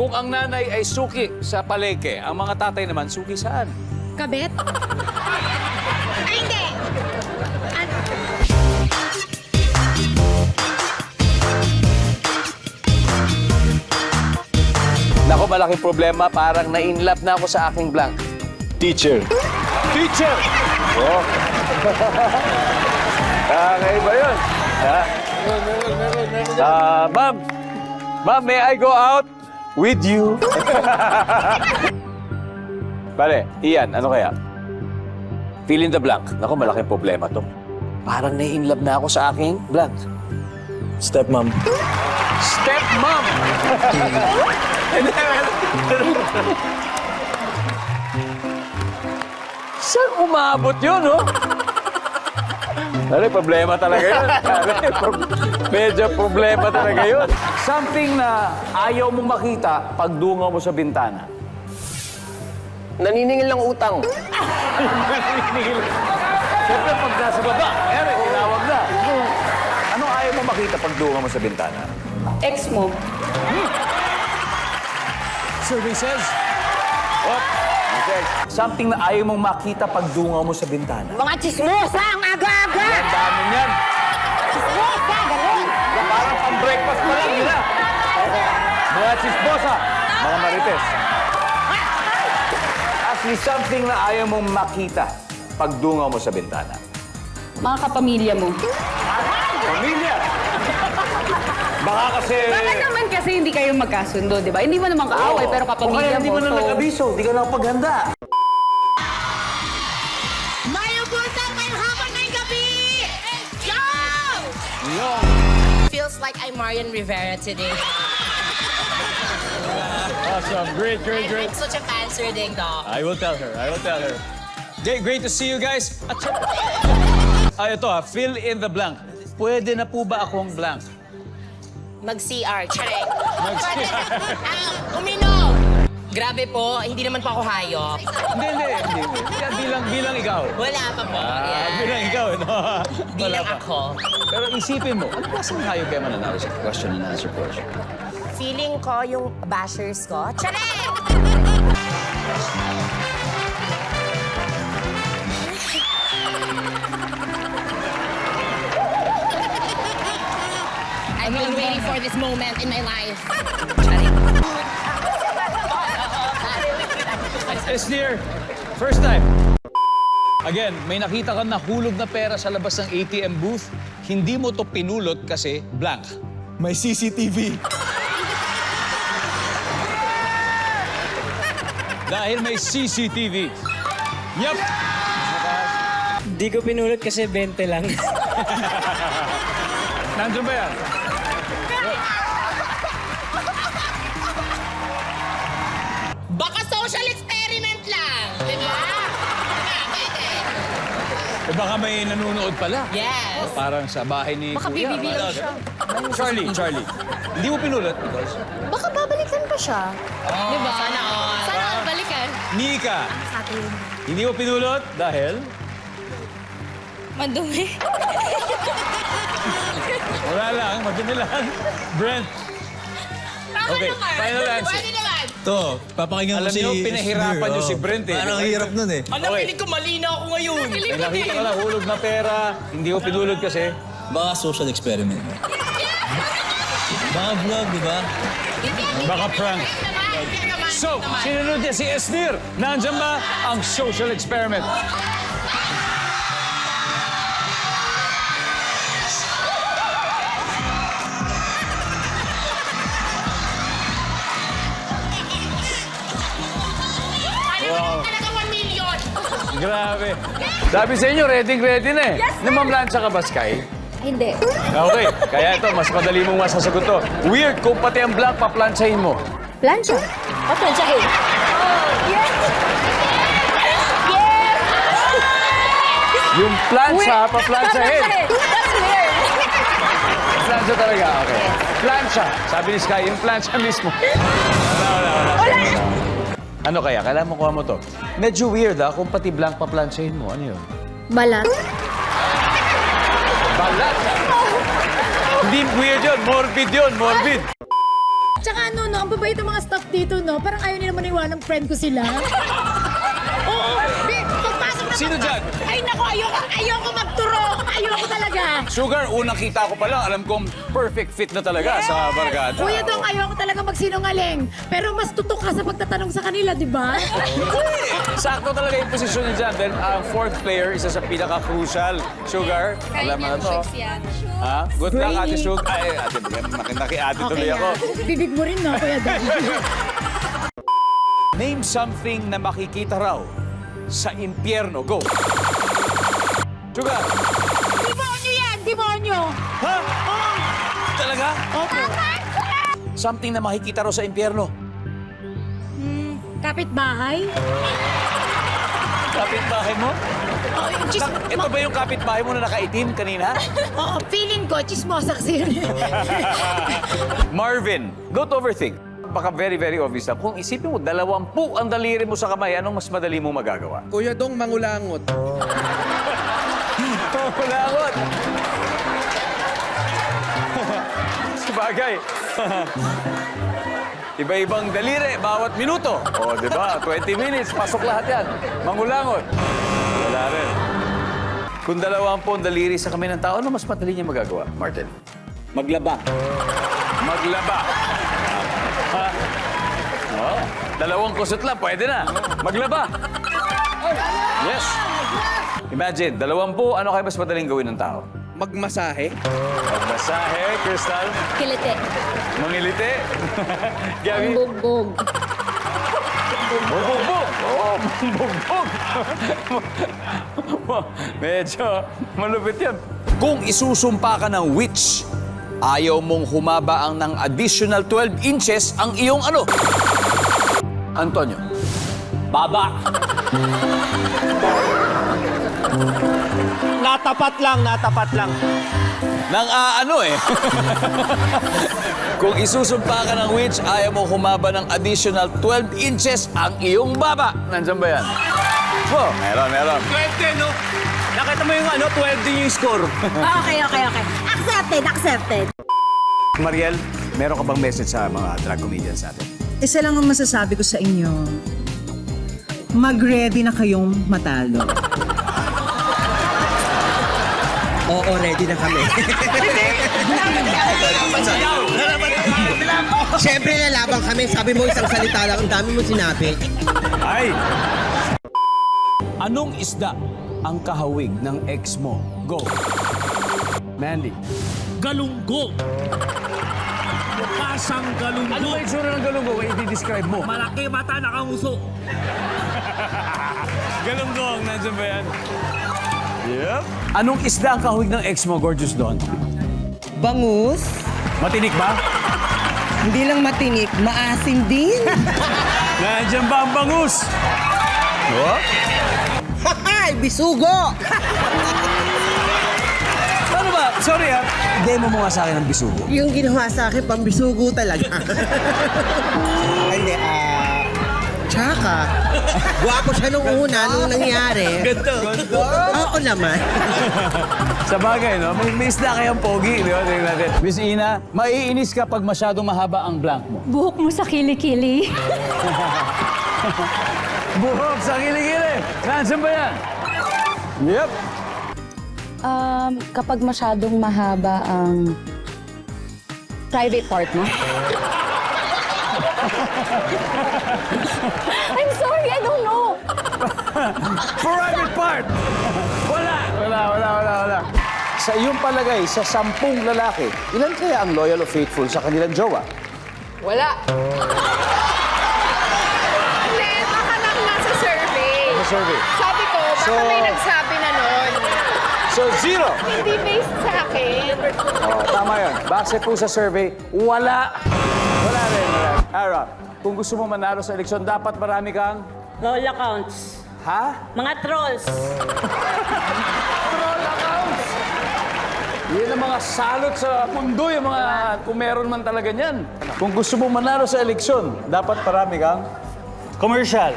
Kung ang nanay ay suki sa palengke, ang mga tatay naman suki saan? Kabet? Ay, hindi! Nako, malaking problema. Parang na-inlove na ako sa aking blank. Teacher. Teacher! Oh. Okay ba yun? Ha? Ma'am. Ma'am, may I go out with you? Pare, Ian, ano kaya? Fill in the blank. Nako, malaking problema to. Parang na-inlove na ako sa aking blank. Stepmom. Stepmom! Saan umabot yun, no? Ano, problema talaga yun. Medyo problema talaga yun. Something na ayaw mong makita pag dungaw mo sa bintana. Naniningil ng utang. Siyempre, pag nasa baba, ere, tinawag na. Ano ayaw mo makita pag dungaw mo sa bintana? Ex mo. Survey says... What? Okay. Something na ayaw mong makita pag dungaw mo sa bintana. Mga chismosa ang aga-aga! Ang dami niyan. Chismosa, ganun! Parang pang-breakfast pa lang nila. Mga chismosa, mga marites. Actually, something na ayaw mong makita pag dungaw mo sa bintana. Mga kapamilya mo. Pamilya! Baka kasi... Baka naman kasi hindi kayo magkasundo, di ba? Hindi mo naman kaaway, pero O kaya kapamilya hindi mo. mo na nag-abiso, hindi ka nakapaghanda. Mayubutan ngayong hapon ngayong gabi! Yo! Feels like I'm Marian Rivera today. Awesome. Great, great, great. I'm such a fan, Sir Ding Dong. I will tell her. I will tell her. Great to see you guys. Ito fill in the blank. Pwede na po ba akong blank? Mag-CR, charek. Uminom! Grabe po, hindi naman po ako hayop. Hindi. Bilang ikaw. Wala pa po. Yeah. Bilang ikaw, no? Bilang ako. Pero isipin mo, ano klaseng hayop kaya mananalo sa question and answer portion? Feeling ko yung bashers ko, charek! I've been waiting for this moment in my life. Esnir, first time. Again, may nakita kang nahulog na pera sa labas ng ATM booth. Hindi mo to pinulot kasi blank. May CCTV. Dahil may CCTV. Yup! Di ko pinulot kasi 20 lang. Nandun ba yan? Baka social experiment lang, di ba? Eh baka may nanonood pala. Yes. Parang sa bahay ni Baka Kuya. bibibilang siya. Charlie. Hindi mo pinulot because... Baka babalikan pa siya. Di ba? Sana all. Sana all balikan. Nika, hindi mo pinulot dahil... Mandumi. Wala lang, madumi lang. Brent. Okay, final answer. Pwede naman. To, papakinggan Alam ko si niyo, pinahirapan niyo si Brent eh. Parang hirap nun eh. Ano, piling ko mali na ako ngayon. May nakita ka lang hulog na pera, hindi mo pinulot kasi. Baka social experiment. Baka vlog, di ba? Baka prank. So, sinunod niya si Esnir. Nandiyan ba ang social experiment? Wow. Talaga 1 million. Grabe. Sabi sa inyo, ready na eh. Namamlansya ka ba, Sky? Hindi. Okay, kaya ito, mas madali mong masasagot to. Weird kung pati ang blank paplansyahin mo. Plancha. O, planchahin. Yes! Yes! Yung plancha, paplansyahin. That's weird. Plancha talaga, okay. Plancha. Sabi ni Sky, yung plancha mismo. Ano kaya? Kailangan mo kuha mo to. Medyo weird kung pati blank paplansyahin mo. Ano yun? Balat. Balat. Hindi weird yun. Morbid yun. Morbid. Tsaka ano, no, ang babait ng mga staff dito, no? Parang ayaw nila maniwala ng friend ko sila. Oo, pagpasok na Sino dyan? Ay, naku, ayoko magturo. Ayoko talaga. Sugar, unang kita ko pa lang, alam kong perfect fit na talaga sa barkada. Kuya Dong, ayoko talaga magsinungaling. Pero mas tutok ka sa pagtatanong sa kanila, di ba? Sakto talaga yung posisyon niya dyan. Then, ang fourth player, isa sa pinaka-crucial. Sugar, alam mo na to. Ha? Good luck, Ate Sugar. Ay, Ate, naki-ate tuloy ako. Bibig mo rin, no, Kuya Dong? Name something na makikita raw sa impyerno. Go! Sugar! Demonyo yan, demonyo! Ha? Talaga? Something na makikita raw sa impyerno. Kapitbahay? Kapitbahay mo? Oo, yung Ito ba yung kapitbahay mo na nakaitim kanina? Oo, feeling ko, chismosa kasi yun. Marvin, don't overthink. Baka very, very obvious na. Kung isipin mo, 20 ang daliri mo sa kamay, anong mas madali mo magagawa? Kuya Dong, mangulangot. Kulangot! Sabagay. Iba-ibang daliri, bawat minuto. O, di ba? 20 minutes, pasok lahat yan. Mangulangot. Wala rin. Kung 20 daliri sa kamay ng tao, ano mas madali niya magagawa, Martin? Maglaba. Maglaba. Ha? Oh, 2 kusot lang, pwede na. Maglaba. Yes. Imagine, 20, ano kayo mas madaling gawin ng tao? Magmasahe. Magmasahe, Crystal. Kilite. Mangilite. Gabi. Bugbog. Bugbog. Oo, bugbog. Medyo malupit yan. Kung isusumpa ka ng witch, ayaw mong humaba ang ng additional 12 inches ang iyong ano? Antonio. Baba. Natapat lang. Nang ano eh. Kung isusumpa ka ng witch, ayaw mong humaba ng additional 12 inches ang iyong baba. Nandiyan ba yan? Oh, meron. 20, no? Nakita mo yung 12 din yung score. Okay. Accepted. Mariel, meron ka bang message sa mga drag comedians natin? Isa lang ang masasabi ko sa inyo. Mag-ready na kayong matalo. Oo, ready na kami. Siyempre lalaban kami. Sabi mo isang salita lang, ang dami mo sinabi. Ay! Anong isda ang kahawig ng ex mo? Go! Mandy. Galunggo. Pasang galunggo. Ano ba yung tsura ng galunggo? I-describe mo. Malaki mata, nakanguso. Galunggo, nandiyan ba yan? Yep. Anong isda ang kahawig ng ex mo, Gorgeous Dawn? Bangus. Matinik ba? Hindi lang matinik, maasim din. Nandiyan ba ang bangus? Oh? Hahay, bisugo. Ano ba? Sorry ha. Demo mo nga sa akin ang bisugo. Yung ginawa sa akin, pambisugo talaga. Hindi, tsaka, gwapo siya nung una, nung nangyari. Ganda. Oo naman. Sa bagay, no? May isda kayang pogi. Di ba? Tingnan natin. Miss Ina, maiinis ka pag masyadong mahaba ang blank mo. Buhok mo sa kilikili. Buhok sa kilikili. Nandiyan ba yan? Yep. Kapag masyadong mahaba ang private part mo. I'm sorry, I don't know. Private part! Wala! Sa iyong palagay, sa 10 lalaki, ilan kaya ang loyal o faithful sa kanilang jowa? Wala. Hindi, baka lang nasa survey. Sa survey. Sabi ko, baka So- may nagsabi na nun. So, 0! Hindi based sa akin. Oh, tama yan. Base po sa survey, wala. Wala rin. Ara, kung gusto mo manalo sa eleksyon, dapat marami kang... Roll accounts. Ha? Mga trolls. Troll accounts! Yan ang mga salot sa mundo, yung mga kung meron man talaga niyan. Kung gusto mo manalo sa eleksyon, dapat marami kang... Commercial.